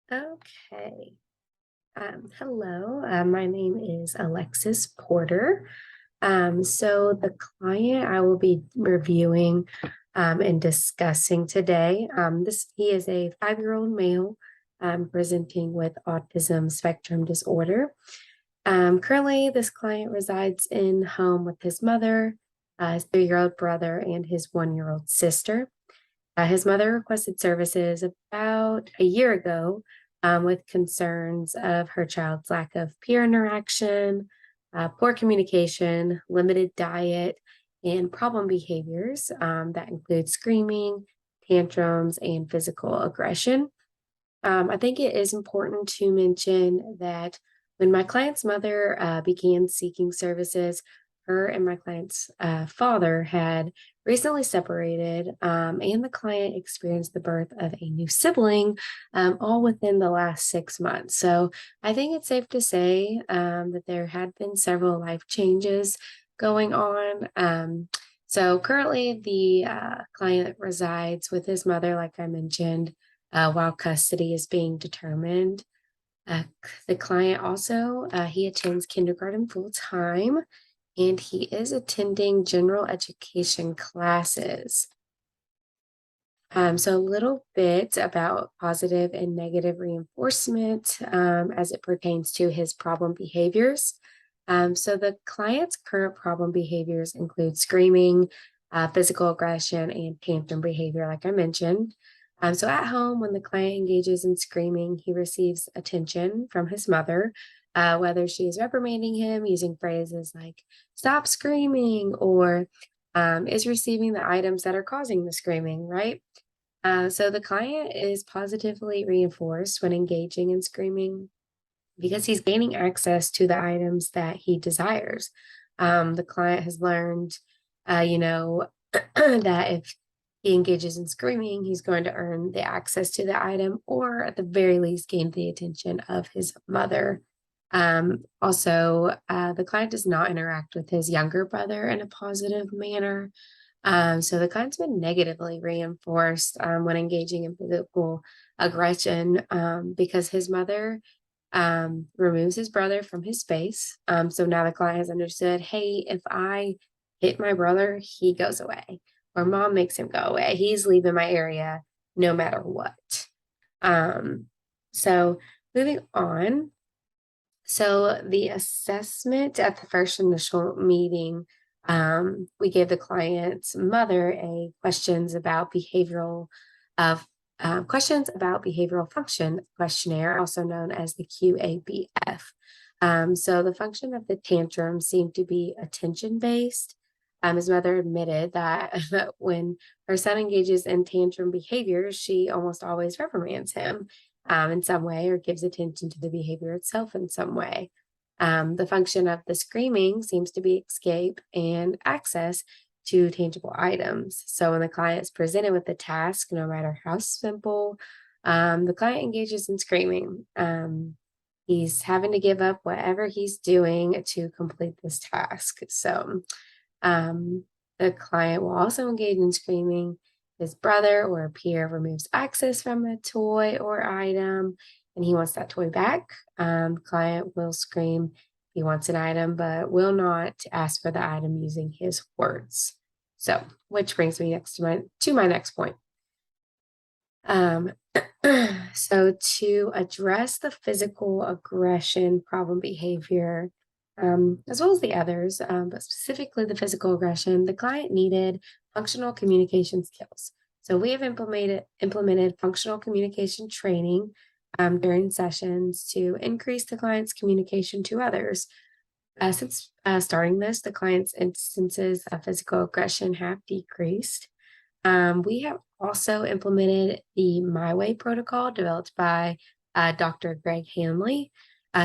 Okay. Hello. My name is Alexis Porter. So the client I will be reviewing and discussing today, he is a 5-year-old male presenting with autism spectrum disorder. Currently, this client resides in home with his mother, his 3-year-old brother, and his 1-year-old sister. His mother requested services about a year ago with concerns of her child's lack of peer interaction, poor communication, limited diet, and problem behaviors that include screaming, tantrums, and physical aggression. I think it is important to mention that when my client's mother began seeking services, her and my client's father had recently separated, and the client experienced the birth of a new sibling all within the last 6 months. So I think it's safe to say that there had been several life changes going on. So currently, the client resides with his mother, like I mentioned while custody is being determined. Uh, the client also, he attends kindergarten full time and he is attending general education classes. So a little bit about positive and negative reinforcement as it pertains to his problem behaviors. So the client's current problem behaviors include screaming, physical aggression, and tantrum behavior, like I mentioned. So at home, when the client engages in screaming, he receives attention from his mother, whether she is reprimanding him using phrases like "stop screaming" or is receiving the items that are causing the screaming, right? So the client is positively reinforced when engaging in screaming because he's gaining access to the items that he desires. The client has learned, that if he engages in screaming, he's going to earn the access to the item or at the very least gain the attention of his mother. Also, the client does not interact with his younger brother in a positive manner. So the client's been negatively reinforced when engaging in physical aggression because his mother removes his brother from his space. So now the client has understood, hey, if I hit my brother, he goes away, or mom makes him go away. He's leaving my area no matter what. Um, so moving on. So the assessment at the first initial meeting, we gave the client's mother a questions about behavioral function questionnaire, also known as the QABF. So the function of the tantrum seemed to be attention based. His mother admitted that when her son engages in tantrum behaviors, she almost always reprimands him in some way or gives attention to the behavior itself in some way. The function of the screaming seems to be escape and access to tangible items. So when the client is presented with the task, no matter how simple, the client engages in screaming. He's having to give up whatever he's doing to complete this task. So um, the client will also engage in screaming. His brother or a peer removes access from a toy or item and he wants that toy back. Client will scream if he wants an item, but will not ask for the item using his words. So, which brings me next to my next point. Um, so to address the physical aggression problem behavior, as well as the others, but specifically the physical aggression, the client needed functional communication skills. So we have implemented functional communication training during sessions to increase the client's communication to others. Since starting this, the client's instances of physical aggression have decreased. We have also implemented the My Way protocol developed by Dr. Greg Hanley.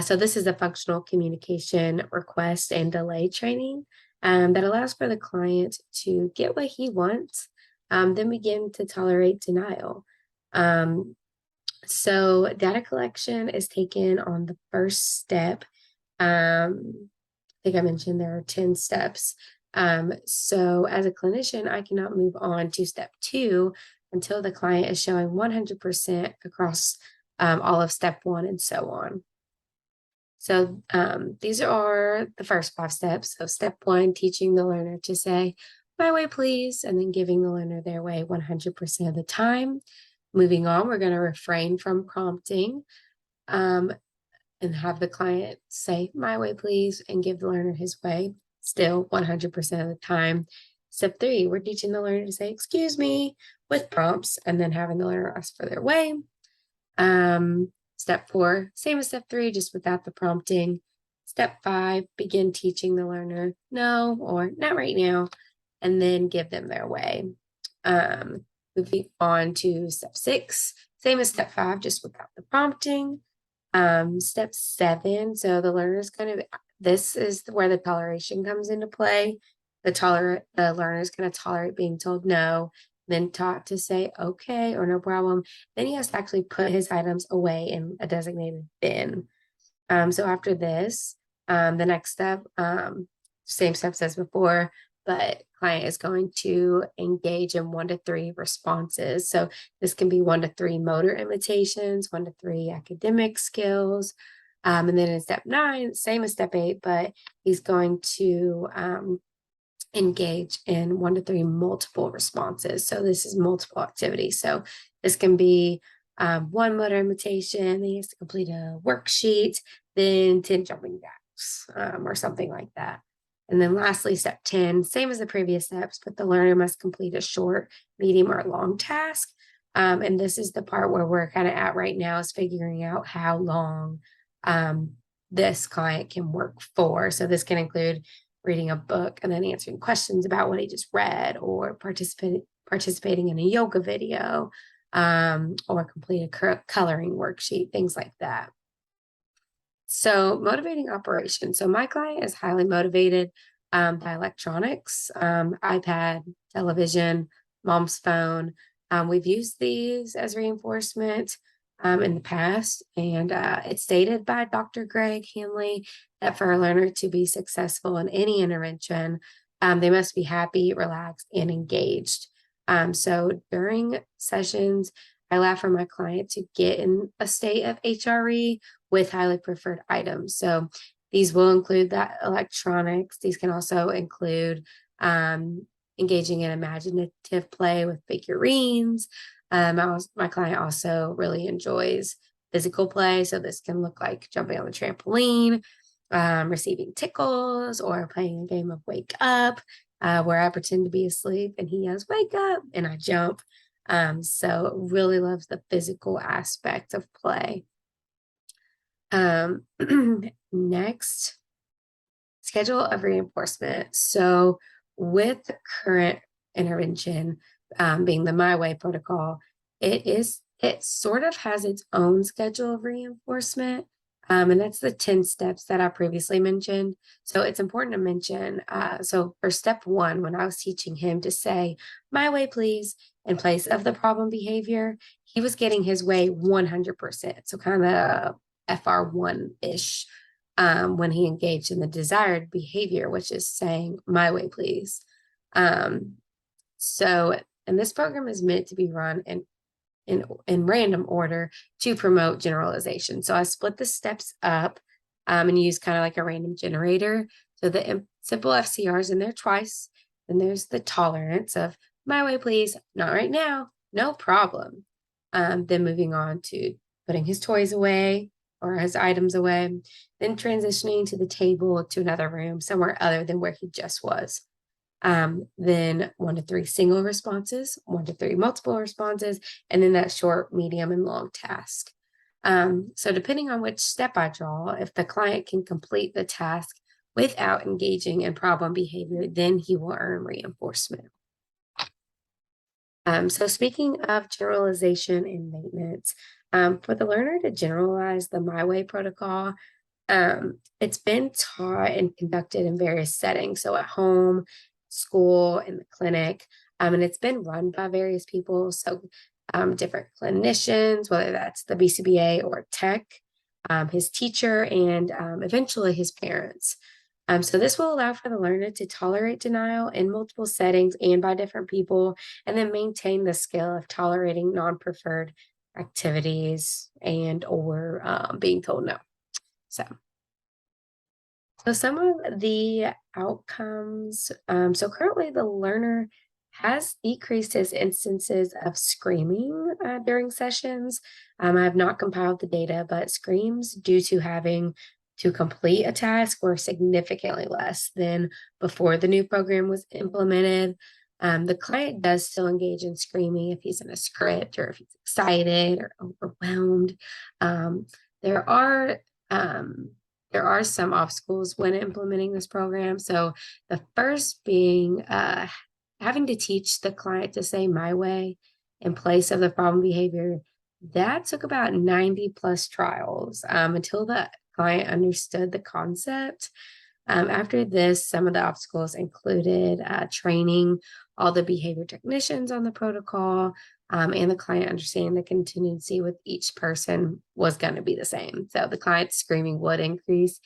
So this is a functional communication request and delay training that allows for the client to get what he wants, then begin to tolerate denial. Um, so data collection is taken on the first step. I think I mentioned there are 10 steps. So as a clinician, I cannot move on to step 2 until the client is showing 100% across all of step one, and so on. So these are the first 5 steps. So step one, teaching the learner to say, my way, please, and then giving the learner their way 100% of the time. Moving on, we're going to refrain from prompting and have the client say, my way, please, and give the learner his way, still 100% of the time. Step three, we're teaching the learner to say, excuse me, with prompts, and then having the learner ask for their way. Step four, same as step three, just without the prompting. Step five, begin teaching the learner no or not right now, and then give them their way. Moving on to step six, same as step five, just without the prompting. Step seven, so the learner is going to, this is where the toleration comes into play. The learner is going to tolerate being told no, then taught to say okay or no problem. Then he has to actually put his items away in a designated bin. So after this, the next step, same steps as before, but client is going to engage in 1 to 3 responses. So this can be 1 to 3 motor imitations, 1 to 3 academic skills. And then in step 9, same as step 8, but he's going to engage in 1 to 3 multiple responses. So this is multiple activities. So this can be 1 motor imitation, then he has to complete a worksheet, then 10 jumping jacks or something like that. And then lastly, step 10, same as the previous steps, but the learner must complete a short, medium, or long task. And this is the part where we're kind of at right now, is figuring out how long this client can work for. So this can include reading a book and then answering questions about what he just read, or participating in a yoga video, or complete a coloring worksheet, things like that. So motivating operation. So my client is highly motivated by electronics, iPad, television, mom's phone. We've used these as reinforcement in the past, and it's stated by Dr. Greg Hanley that for a learner to be successful in any intervention, they must be happy, relaxed, and engaged. So during sessions, I allow for my client to get in a state of HRE with highly preferred items. So these will include that electronics. These can also include engaging in imaginative play with figurines. My client also really enjoys physical play. So this can look like jumping on the trampoline, receiving tickles, or playing a game of wake up, where I pretend to be asleep and he yells, wake up, and I jump. So really loves the physical aspect of play. Next, schedule of reinforcement. So with the current intervention, being the My Way protocol, it sort of has its own schedule of reinforcement. And that's the 10 steps that I previously mentioned. So it's important to mention, so for step 1, when I was teaching him to say, my way, please, in place of the problem behavior, he was getting his way 100%. So kind of FR1-ish when he engaged in the desired behavior, which is saying, my way, please. And this program is meant to be run in random order to promote generalization. So I split the steps up and use kind of like a random generator. So the simple FCRs in there twice. Then there's the tolerance of my way, please, not right now, no problem. Then moving on to putting his toys away or his items away, then transitioning to the table to another room, somewhere other than where he just was. Then 1 to 3 single responses, 1 to 3 multiple responses, and then that short, medium, and long task. So depending on which step I draw, if the client can complete the task without engaging in problem behavior, then he will earn reinforcement. So speaking of generalization and maintenance, for the learner to generalize the My Way protocol, it's been taught and conducted in various settings. So at home, school, in the clinic, and it's been run by various people. So different clinicians, whether that's the BCBA or tech, his teacher, and eventually his parents. So this will allow for the learner to tolerate denial in multiple settings and by different people, and then maintain the skill of tolerating non-preferred activities and or being told no. So, so some of the outcomes. So currently, the learner has decreased his instances of screaming during sessions. I have not compiled the data, but screams due to having to complete a task were significantly less than before the new program was implemented. The client does still engage in screaming if he's in a script or if he's excited or overwhelmed. Um, there are um, there are some obstacles when implementing this program. So the first being having to teach the client to say my way in place of the problem behavior. That took about 90 plus trials until the client understood the concept. After this, some of the obstacles included training all the behavior technicians on the protocol, and the client understanding the contingency with each person was going to be the same. So the client screaming would increase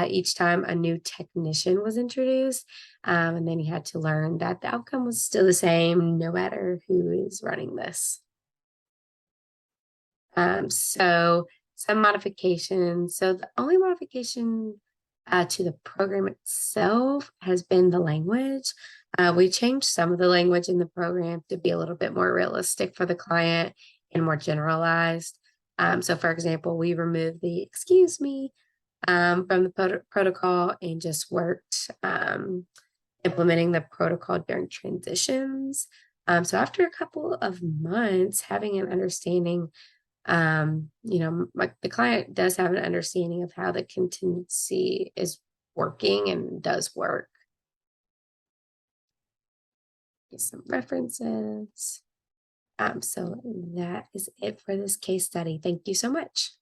each time a new technician was introduced. And then he had to learn that the outcome was still the same no matter who is running this. So some modifications. So the only modification to the program itself has been the language. We changed some of the language in the program to be a little bit more realistic for the client and more generalized. So for example, we removed the excuse me from the protocol and just worked implementing the protocol during transitions. So after a couple of months, having an understanding like the client does have an understanding of how the contingency is working and does work. Here's some references. So that is it for this case study. Thank you so much.